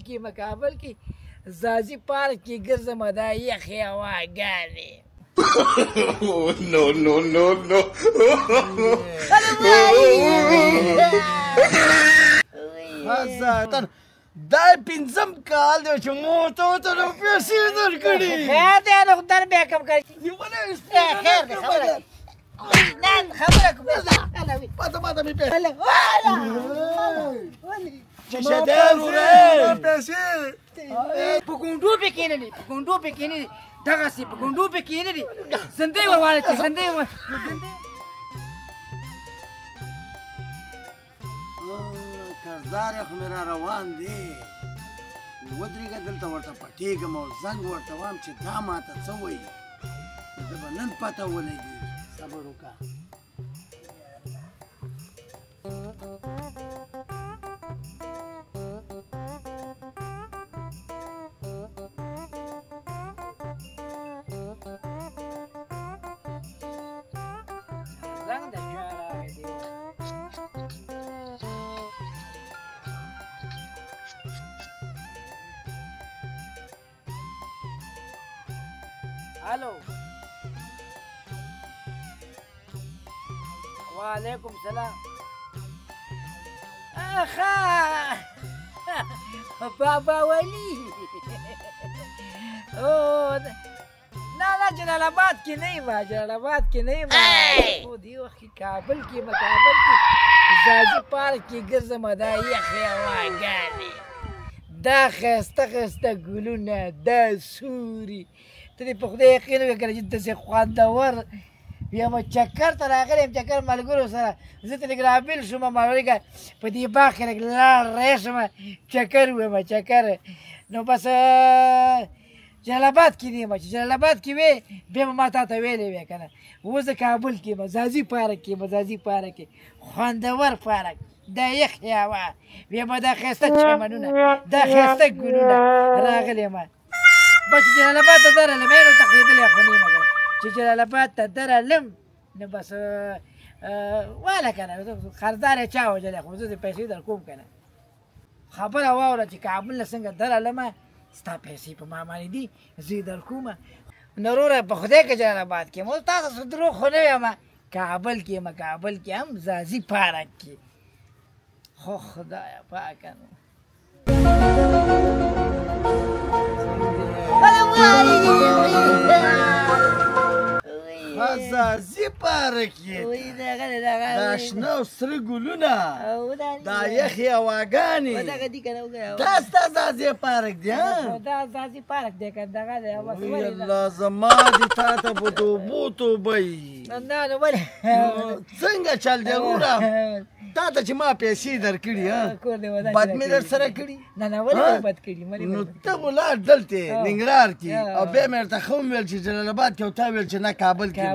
کې کابل کې ځاځي پارک کې ګرځم دا یخې هواګانې No, no, no, no. دا پنځم کال دی چې مو ته پیسې درکړي خیر دی نو خدای بیا کم کوي خیر دی خبره کوم پاته مې پیسې په ګونډو پې کېنلي په ګونډو پې کېنلي دغسې په ګونډو پې کېنلي زندۍ ورواړه چې زندۍ کارزار خو مې را روان دی ودرېږه دلته ورته پټېږم او زنګ ورته وایم چې دا ماته څه وایي زه به نن پته ولګي صبر وکړه الو وعلیکم سلام اخا بابا ولی نه جلال آباد کې نه یم جلال آباد کې نه یم خو دې وخت کې کابل کې ځاځي پارک کې ګرځم دا یخې هواګانې دا ښایسته ښایسته ګلونه دا سوري ته دې په خدای یقین وکړه کنه چې داسې خوندور یم چکر ته راغلی یم چکر ملګرو سره زه ته لږ رابیل شوم مالوریکه په دې باغ کې لږ لاړ راشم چکر ویم چکر نو بس جلال آباد کې نه یم چې جلال آباد کې وې بیا به ما تا ته ویلې وې که نه اوس د کابل کې یم ځاځي پارک کې یم ځاځي پارک کې خوندور پارک دا یخې هوا بیا به دا ښایسته چمنونه دا ښایسته ګلونه راغلی یم بس چې جلال آباد ته درغلم نو تقریدلی خو نه یم چې جلال آباد ته درغلم نو بس واله که نه خرڅدار یې چا وژلی خو زه دې پیسې در کوم که نه خبره واوره چې کابل نه څنګه درغلمه ستا پیسې په ما باندې دي زه یې در کومه نو وروره په خدای که جلال آباد کې یم اوس تاسو څه دروغ خو نه یم کابل کې یم کابل کې هم ځاځي پارک کې خو خدایه پاکه نو ځاځي پارک یې دا شنه او سره ګلونه دا یخې هواګانې دا ستا ځاځي پارک دی دا ځاځي پارک دی که دغه دی الله زما دې تا ته په توبو توبهیي نه نو ولې څنګه چل دی وروره تا ته چې ما پیسې درکړي بد مې در سره کړي نه نه ولې بد کړي نو ته ولاړ دلته ننګرهار کې او بیا مې ورته ښه وویل چې جلال آباد کې او تا ویل چې نه کابل کې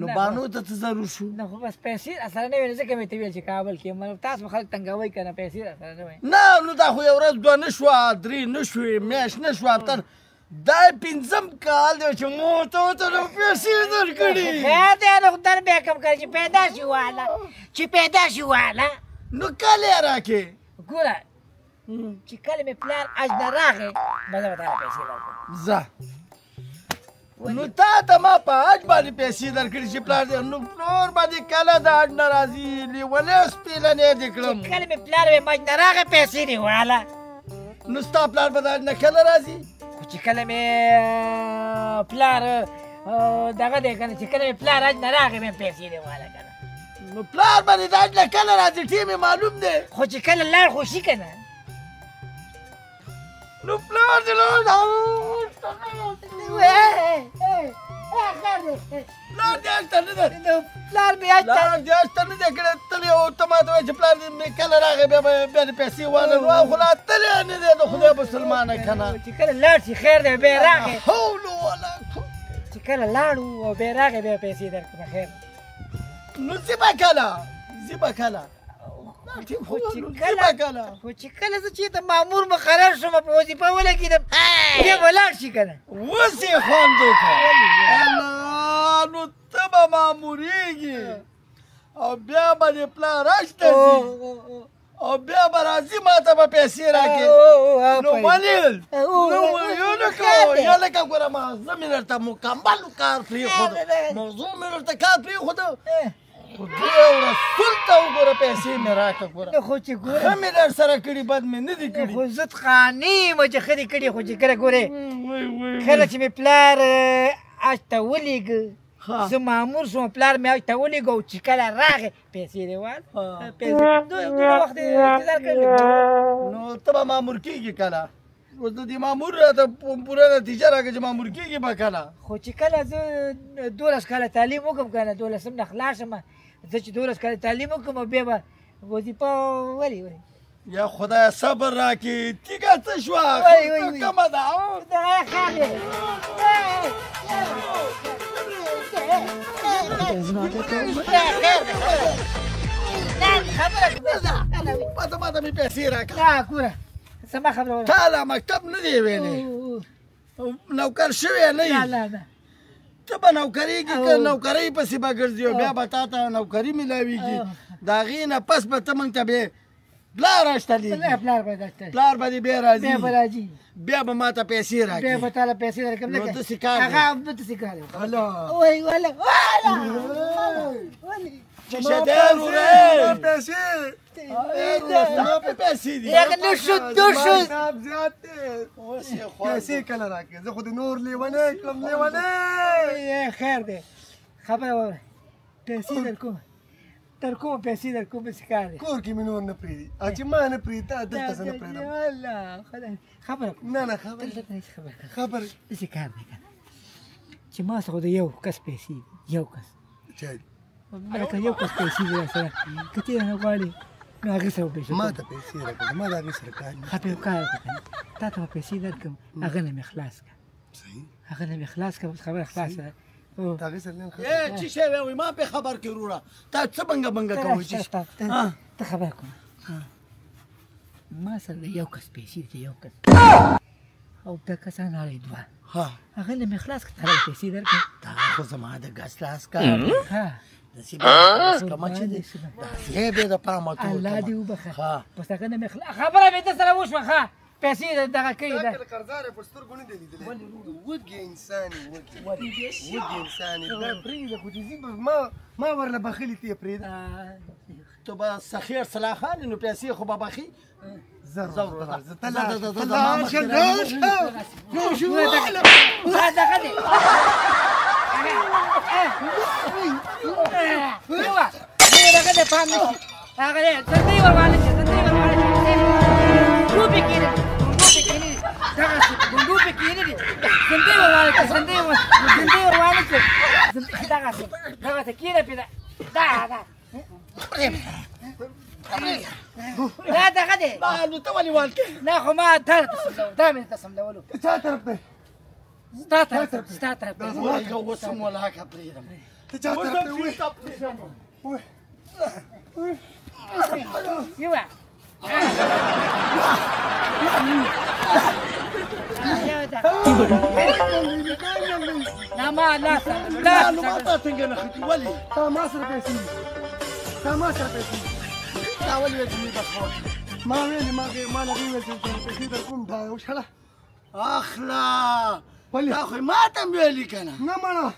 نو بانو ته څه ضرور شو نه خو بس پیسې راسره نه وې ځکه مې ته ویل چې کابل کې مطلب تاسو به خلک تنګوئ که نه پیسې راسره نه وې نه نو دا خو یو ورځ دوه نه شوه درې نه شوې میاشت نه شوه تر دا پنځم کال دی چې مو ته پیسې درکړي خیر دی نو خدای بیا کم کوي چې پیدا شي واله چې پیدا شي واله نو کله یې راکې ګوره چې کله مې پلار اج نه راغی به زه به تا ته پیسې درکړم ځه نو تا ته ما په حج باندې پیسې درکړي چې پلار دی نو پلار باندې کله د حج نه راځي لیونی سپېلنې دې کړم کله مې پلار مې مج نه راغی پیسې دې واله نو ستا پلار به د حج نه کله راځي چې کله مې پلار دغه دی که نه چې کله مې پلار حج نه راغی مې پیسې دې واله که نه نو پلار باندې د حج نه کله راځي ټیم یې معلوم دی خو چې کله لاړ خو شي که نه نو پلار دې لاړ پلار دې حج ته نه دی پلار مې حج ته پلار دې حج ته نه دی کړی تللی او ته ما ته وایې چې پلار دې کله راغی بیا دې پیسې واله نو خو لا تللی نه دی د خدای مسلمانه که نه چې کله لاړ شي خیر دی بیا راغی حول ولا چې کله لاړو او بیا راغی بیا پیسې درکړم خیر نو زه به کله خو چې کله زه چېرته مامور مقرر شوم په وظیفه ولګېدم بیا به لاړ شي که نه اوس یې خوند وکړه الله نو ته به مامورېږې او بیا به دې پلار حج ته ځي او بیا به راځي ما ته به پیسې راکړې نو ولې نو یو نه کوه یا لکه ګوره ما زه مې درته مکمل کار پرېښود موضوع مې درته کار پرېښود خدای او رسول ته وګوره پیسې مې راکړه ګوره خو چې ګوره ښه مې در سره کړي بد مې نه دي کړي خو زه خاني یم چې ښه دې کړي خو چې کله ګورې کله چې مې پلار حج ته ولېږه زه مامور شوم پلار مې حج ته ولېږه او چې کله راغی پیسې دې واخلې دومره وخت انتظار کړی نو ته به مامور کېږي کله اوس د دې مامور راته پوره نتیجه راکړه چې مامور کېږي به کله خو چې کله زه 12 کاله تعلیم وکړم که نه 12 نه خلاص شم زه چې 12 کاله تعلیم وکړم بیا به وظیفه ولې یا خدای صبر راکړي تیږه څه شوه کمه ده ماته مې پیسې راکړه ګوره زما خبره تا لا مکتب نه دی ویلی نوکر شوی نه یې ته به نوکرېږي که نوکرۍ پسې به ګرځي او بیا به تا ته نوکري میلاویږي د هغې نه پس به ته موږ ته بیا پلار راشتلېږي پلار به دې بیا راځي بیا به ما ته پیسې راکړي بیا به تا له پیسې درکړم نو داسې کار دی هغه داسې کار دی شدار وره پیسې دي پیسې کله راکړې زه خو د نور لیونی کړم لیونی خیر دی خبره واوره پیسې در کوم در کومه پیسې در کوم داسې کار دی کور کې مې نور نه پرېږدي او چې ما نه پرېږدي تا دلته زه نه پرېږدم خبره نه نه خبره داسې کار دی که چې ما څخه د یو کس پیسې دي یو کس لکه یو کس پیسې دي راسره که ته یې نه غواړې نو هغې سره به پیسې ما ته پیسې راکړه ما د هغې سره کار نه ښه یو کار وکړه تا ته به پیسې درکړم هغه نه مې خلاص کړه هغه نه مې خلاص کړه بس خبره خلاصه ده د هغې سره نه څه شی وایي ما پې خبر کړې وروره تا څه بنګه بنګه کوئ ته خبره کوم ما سره د یو کس پیسې دي یو کس او دا کسان هغه دوه هغه نه مې خلاص کړه هغه پیسې درکړم دا خو زما د ګس لاس کار داسې به کمه چې دی داسې بیا د پامه ټول الله دې وبخه بس هغه نه مې خبره مې ده سره وشوه ښه پیسې دغه کړي ده قرضدار یې په سترګو نه دی لیدلی وږی انسان یې وږی انسان یې دا پرېږده خو چې ځي ما ورله بخیلي ته یې پرېږده ته به سخیر صلاحان نو پیسې خو به بخي دغه دې پام نه شي هغه دې زندګي ورواله شي زندګي ورواله شي ګوبې کېږي ګوبې کېږي دغه ګوبې کېږي زندګي ورواله شي زندګي ورواله شي دغه کېږي پیدا دا دغه دی نو ته ولې وال کې نه خو ما دا مې ته سملولو چا طرف دی ستا طرف دی زه اوس هم ولاکه پرېږدم ته چا طرف دی یوه نه ما لاس نو ما تا څنګه نه ختي ولې تا ما سره پیسې دي تا ما سره پیسې دي تا ولې ویل چې مې بخور ما ویلې ما نه ویل چې پیسې در کوم دا وشله اخلا دا خو ما ته مې ویلي که نه نه مړه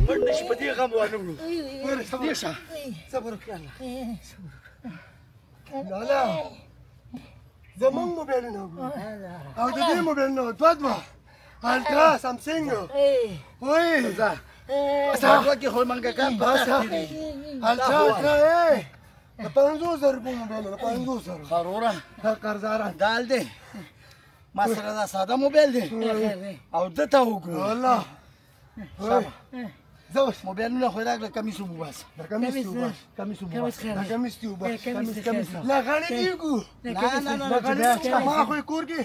ورته شي په دې غم وانه وړو دې شه صبر وکړه لالا زمونږ موبایلونه او د دې موبایلونه دوه الټرا سامسنګ وای ساعت کې خو منګه کار الټرا د 500 روپیو موبایل د 500 خروره دا قرضدار دال دی ما سره دا ساده موبایل دی او دته وګورو والله زوج موبایلونه خو راغله کمیس وباس دا کمیس لا غاړي دیګو نه ما خو کور کې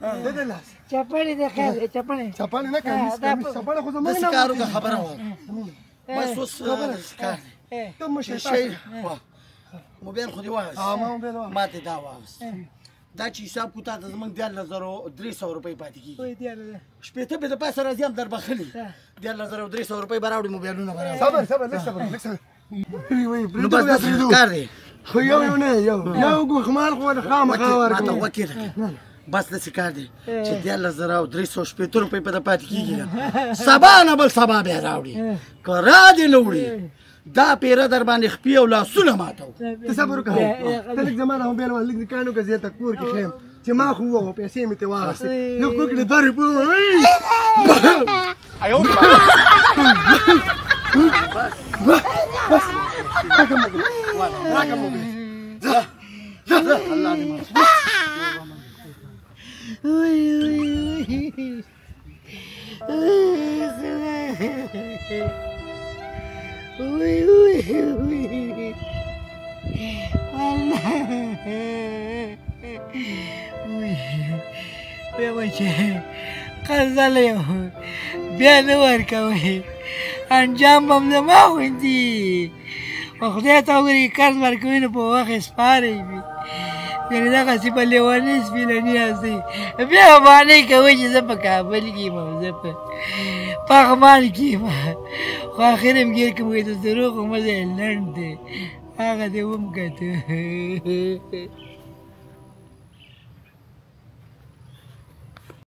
ده لاس چپړې د خیر چپړې نه کمیس چپړې خو زمونږ نه کارو خبره و بس اوس کار ته مشه شي موبایل خو دی واس ما موبایل ما ته دا واس دا چې حساب کو تا ته زمونږ 1300 روپۍ پاتې کېږي شپېته به د پاسه راځي هم در بخلي 1300 روپۍ به راوړي موبایلونه به راوړي صبر لږ صبر نو بس داسې کار دی خو یو نه یو ګوښمان خو د خامخا ورکوي ماته غوږ کېږده بس داسې کار دی چې 1300 روپۍ په ته پاتې کېږي سبا نه بل سبا بیا راوړي که را دې نه وړي دا پیره در باندې خپې او لاسونه ماتو ته صبر وکړه ته لږ زما د موبایل باندې لږ دکان وکړه زه ته کور کې ښیم چې ما خو ووهو پیسې مې ترې واخیستې یو کور کې د 2 روپۍ بس راکړه موبایل الله دې معاف بیا بچه قرضه یم بیا نه ورکوئ انجام به هم زما غوندي په خدای ته وګورئ قرض ورکوئ نو په وخت یې سپارئ وي یعنې دغسې په لیونۍ سپینني هستئ بیا بهانې کوئ چې زه په کابل کې یم او زه په پغمان کې یم خو اخر یم ګیر کړم وایي د دروغو مزه یې لنډ دی هغه دې وم کته